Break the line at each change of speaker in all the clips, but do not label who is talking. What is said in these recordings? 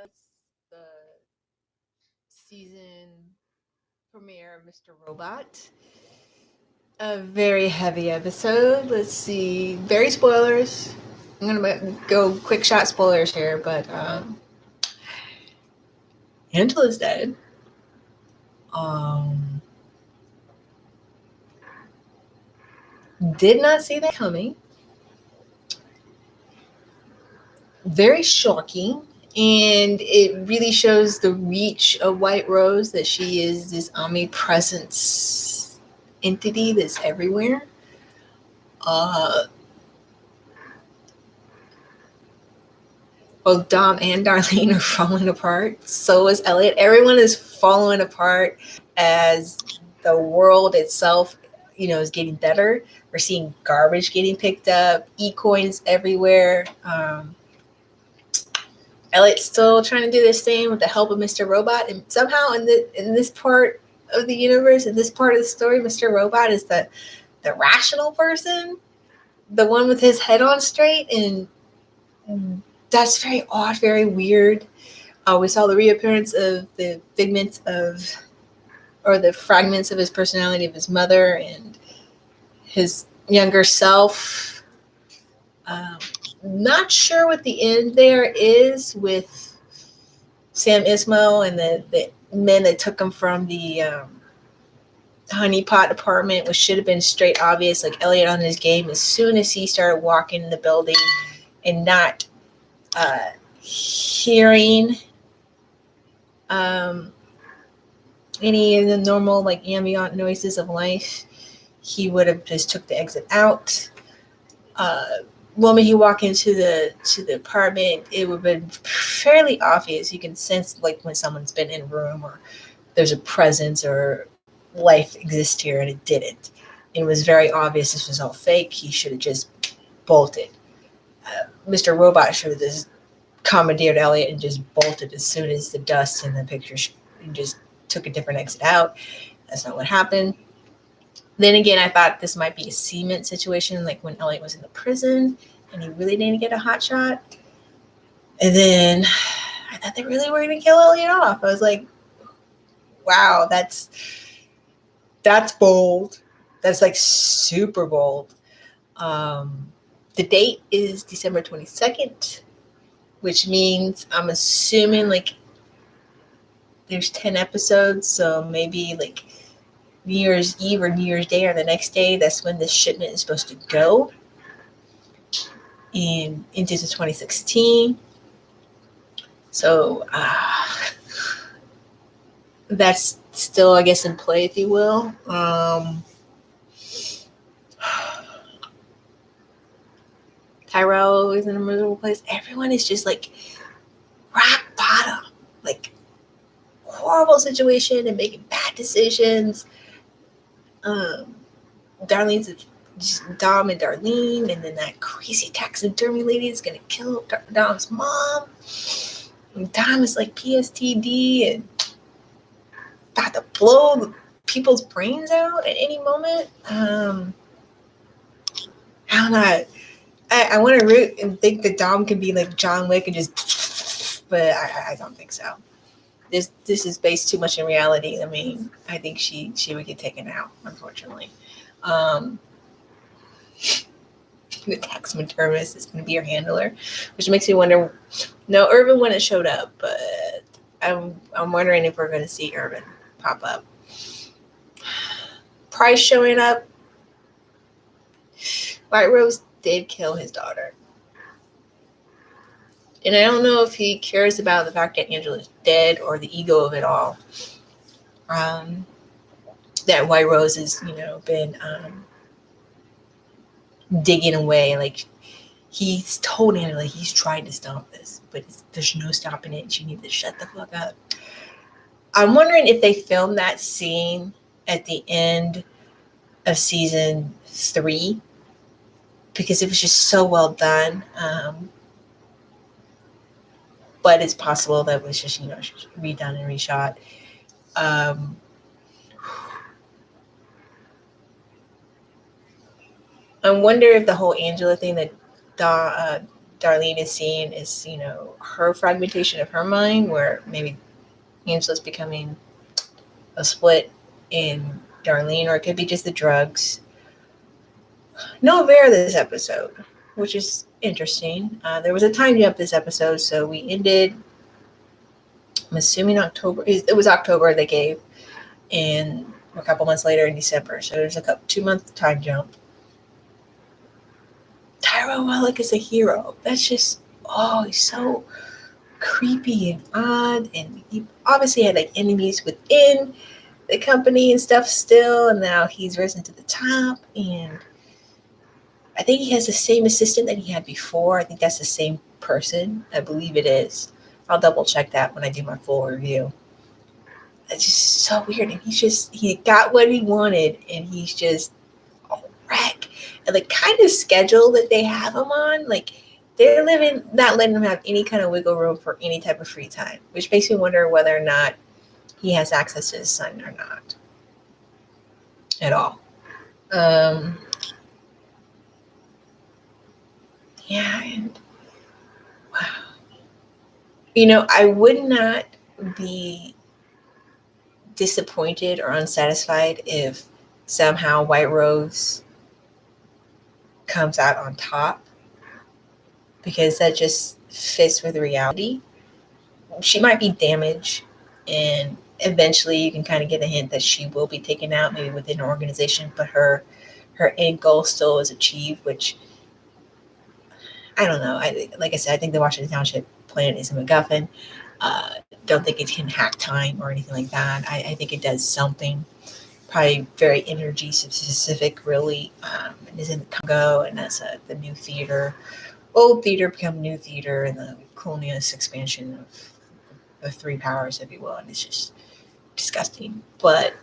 was the season premiere of Mr. Robot. A very heavy episode. Let's see. Very spoilers. I'm gonna go quick shot spoilers here, but Angela's dead. Um, did not see that coming. Very shocking. And it really shows the reach of White Rose, that she is this omnipresence entity that's everywhere. Uh, Both Dom and Darlene are falling apart. So is Elliot. Everyone is falling apart as the world itself, is getting better. We're seeing garbage getting picked up, e-coins everywhere. Elliot's still trying to do this thing with the help of Mr. Robot, and somehow in this part of the universe, in this part of the story, Mr. Robot is the rational person, the one with his head on straight, and that's very odd, very weird. We saw the reappearance of the figments of, or the fragments of his personality of his mother and his younger self. Um, Not sure what the end there is with Sam Ismail and the men that took him from the honeypot apartment, which should have been straight obvious, like Elliot on his game as soon as he started walking in the building and not hearing um, any of the normal like ambient noises of life. He would have just took the exit out. Moment he walked into the apartment, it would have been fairly obvious. You can sense like when someone's been in a room or there's a presence or life exists here, and it didn't. It was very obvious this was all fake. He should have just bolted. Mr. Robot should have just commandeered Elliot and just bolted as soon as the dust in the picture and just took a different exit out. That's not what happened. Then again, I thought this might be a cement situation, like when Elliot was in the prison and he really didn't get a hot shot. And then I thought they really were going to kill Elliot off. I was like, wow, that's bold. That's like super bold. The date is December 22nd, which means I'm assuming like there's 10 episodes. So maybe like New Year's Eve or New Year's Day or the next day, that's when this shipment is supposed to go into 2016. So that's still, I guess, in play, if you will. Tyrell is in a miserable place. Everyone is just like rock bottom, like horrible situation and making bad decisions. Darlene's just Dom and Darlene, and then that crazy taxidermy lady is gonna kill Dom's mom. And Dom is like PSTD and about to blow people's brains out at any moment. I don't know. I want to root and think that Dom can be like John Wick and just, but I don't think so. This is based too much in reality. I mean, I think she would get taken out, unfortunately. The taxidermist is going to be her handler, which makes me wonder. No, Irvin wouldn't have showed up, but I'm wondering if we're going to see Irvin pop up. Price showing up. White Rose did kill his daughter. And I don't know if he cares about the fact that Angela's dead or the ego of it all. That White Rose has, been digging away. Like, he's told Angela he's trying to stop this, but there's no stopping it. She needs to shut the fuck up. I'm wondering if they filmed that scene at the end of season 3, because it was just so well done. But it's possible that it was just, redone and reshot. I wonder if the whole Angela thing that Darlene is seeing is, her fragmentation of her mind, where maybe Angela's becoming a split in Darlene, or it could be just the drugs. No Vera this episode, which is interesting. There was a time jump this episode, so we ended, I'm assuming October. It was October they gave, and a couple months later in December. So there's a 2-month time jump. Tyrone Wellick is a hero. That's just, he's so creepy and odd, and he obviously had like enemies within the company and stuff still, and now he's risen to the top, and I think he has the same assistant that he had before. I think that's the same person. I believe it is. I'll double check that when I do my full review. It's just so weird, and he got what he wanted, and he's just a wreck. And the kind of schedule that they have him on, like, they're not letting him have any kind of wiggle room for any type of free time, which makes me wonder whether or not he has access to his son or not at all. Yeah, and wow. I would not be disappointed or unsatisfied if somehow White Rose comes out on top, because that just fits with reality. She might be damaged, and eventually you can kind of get a hint that she will be taken out, maybe within an organization, but her end goal still is achieved, which I don't know. Like I said, I think the Washington Township plan is a MacGuffin. Don't think it can hack time or anything like that. I think it does something, probably very energy specific, really. It is in the Congo, and that's the new theater. Old theater become new theater, and the colonialist expansion of the three powers, if you will, and it's just disgusting. But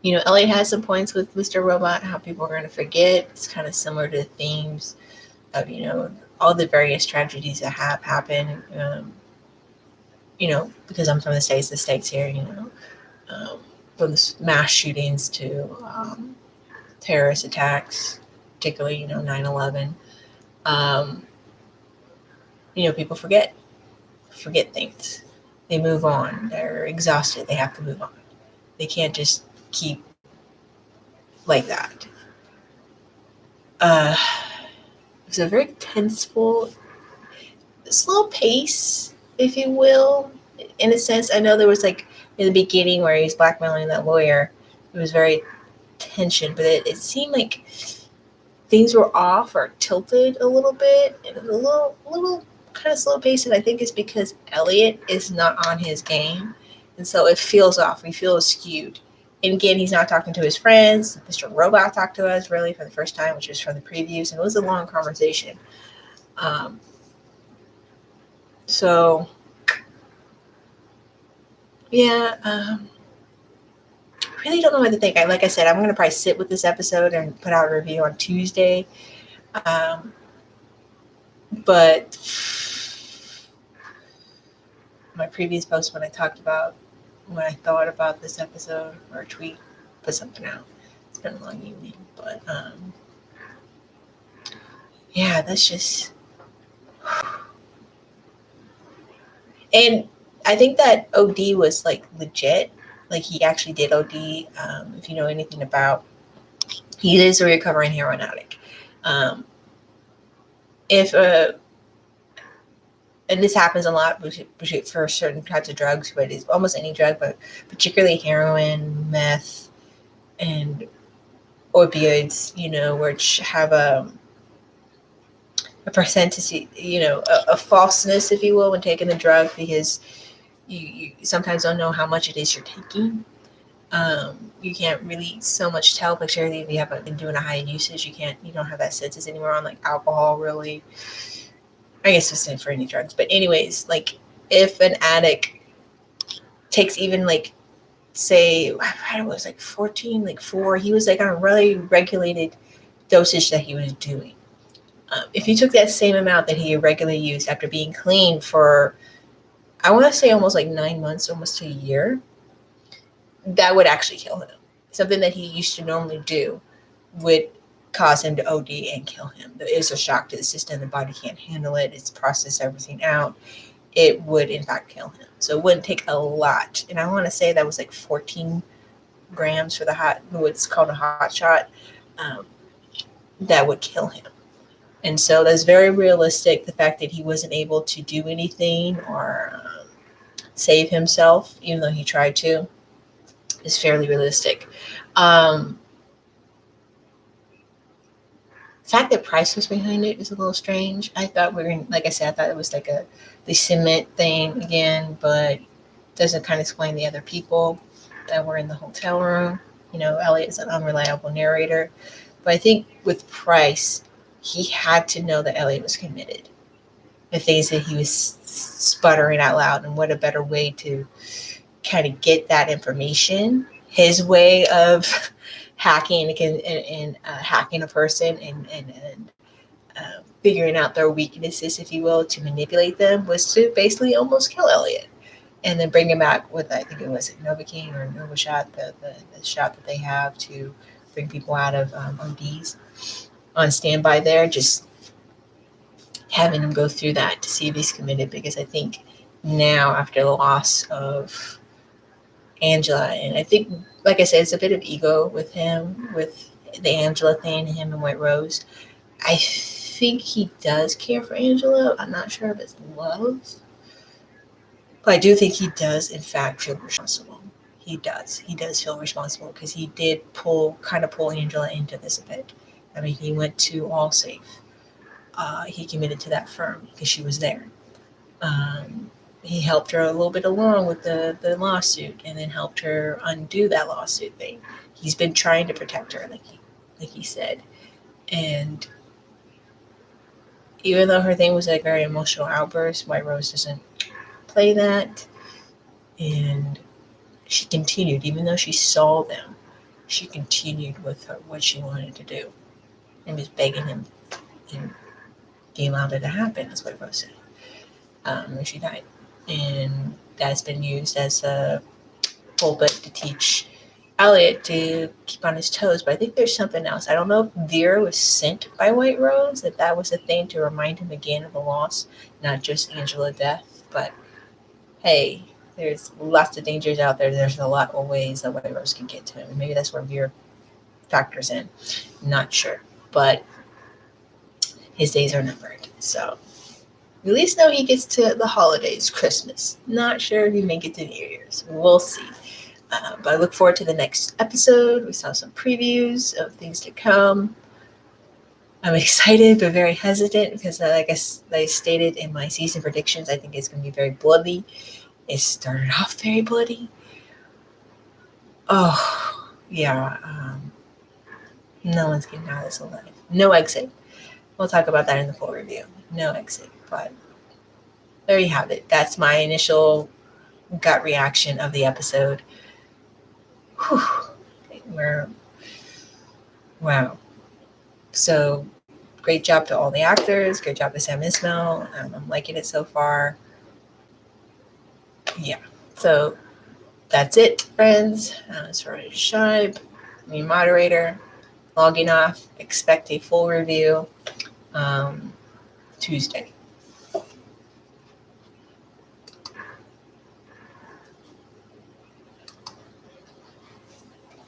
Elliot has some points with Mr. Robot, how people are going to forget. It's kind of similar to the themes of all the various tragedies that have happened. Because I'm from the states here. From the mass shootings to terrorist attacks, particularly 9/11. People forget things. They move on. They're exhausted. They have to move on. They can't just keep like that. It was a very tenseful, slow pace, if you will, in a sense. I know there was like in the beginning where he's blackmailing that lawyer. It was very tension, but it seemed like things were off or tilted a little bit, and it was a little kind of slow paced. And I think it's because Elliot is not on his game, and so it feels off. We feel skewed. And again, he's not talking to his friends. Mr. Robot talked to us really for the first time, which was from the previews, and it was a long conversation. So, yeah, I really don't know what to think. Like I said, I'm going to probably sit with this episode and put out a review on Tuesday. But my previous post, when I talked about what I thought about this episode, or a tweet, put something out. It's been a long evening, but yeah, that's just. And I think that OD was like legit. Like he actually did OD. If you know anything about, he is a recovering heroin addict. And this happens a lot for certain types of drugs, but it's almost any drug, but particularly heroin, meth, and opioids, which have a percentage, a falseness, if you will, when taking the drug, because you sometimes don't know how much it is you're taking. You can't really so much tell, particularly if you haven't been doing a high usage. You don't have that senses anymore on like alcohol, really. I guess it's the same for any drugs. But anyways, like if an addict takes even like, say, I was like 14, like 4, he was like on a really regulated dosage that he was doing. If you took that same amount that he regularly used after being clean for, I want to say almost like 9 months, almost to a year, that would actually kill him. Something that he used to normally do would cause him to OD and kill him. It is a shock to the system. The body can't handle it. It's processed everything out. It would, in fact, kill him. So it wouldn't take a lot. And I want to say that was like 14 grams for what's called a hot shot, um, that would kill him. And so that's very realistic. The fact that he wasn't able to do anything or save himself, even though he tried to, is fairly realistic. Um, the fact that Price was behind it is a little strange. I thought like I said, I thought it was like the cement thing again, but doesn't kind of explain the other people that were in the hotel room. Elliot is an unreliable narrator. But I think with Price, he had to know that Elliot was committed. The things that he was sputtering out loud, and what a better way to kind of get that information. His way of hacking and hacking a person and figuring out their weaknesses, if you will, to manipulate them, was to basically almost kill Elliot and then bring him back with, I think it was Novocaine or Nova shot, the shot that they have to bring people out of ODs on standby there. Just having him go through that to see if he's committed, because I think now, after the loss of Angela, and I think, like I said, it's a bit of ego with him, with the Angela thing, him and White Rose. I think he does care for Angela. I'm not sure if it's love, but I do think he does, in fact, feel responsible. He does. He does feel responsible, because he did pull Angela into this a bit. I mean, he went to All Safe. He committed to that firm because she was there. He helped her a little bit along with the lawsuit, and then helped her undo that lawsuit thing. He's been trying to protect her, like he said. And even though her thing was like very emotional outburst, White Rose doesn't play that. And she continued, even though she saw them, she continued with what she wanted to do, and was begging him and he allowed it to happen, as White Rose said, when she died. And that's been used as a pulpit to teach Elliot to keep on his toes. But I think there's something else. I don't know if Vera was sent by White Rose, that was a thing to remind him again of the loss, not just Angela's death. But hey, there's lots of dangers out there. There's a lot of ways that White Rose can get to him. And maybe that's where Vera factors in. Not sure. But his days are numbered. So we at least know he gets to the holidays, Christmas. Not sure if he may get to New Year's. We'll see. But I look forward to the next episode. We saw some previews of things to come. I'm excited but very hesitant because, like I stated in my season predictions, I think it's going to be very bloody. It started off very bloody. Oh, yeah. No one's getting out of this alive. No exit. We'll talk about that in the full review. No exit. But there you have it. That's my initial gut reaction of the episode. Wow. So great job to all the actors. Great job to Sam Ismail. I'm liking it so far. Yeah. So that's it, friends. It's Veronica Scheib, me moderator, logging off. Expect a full review Tuesday.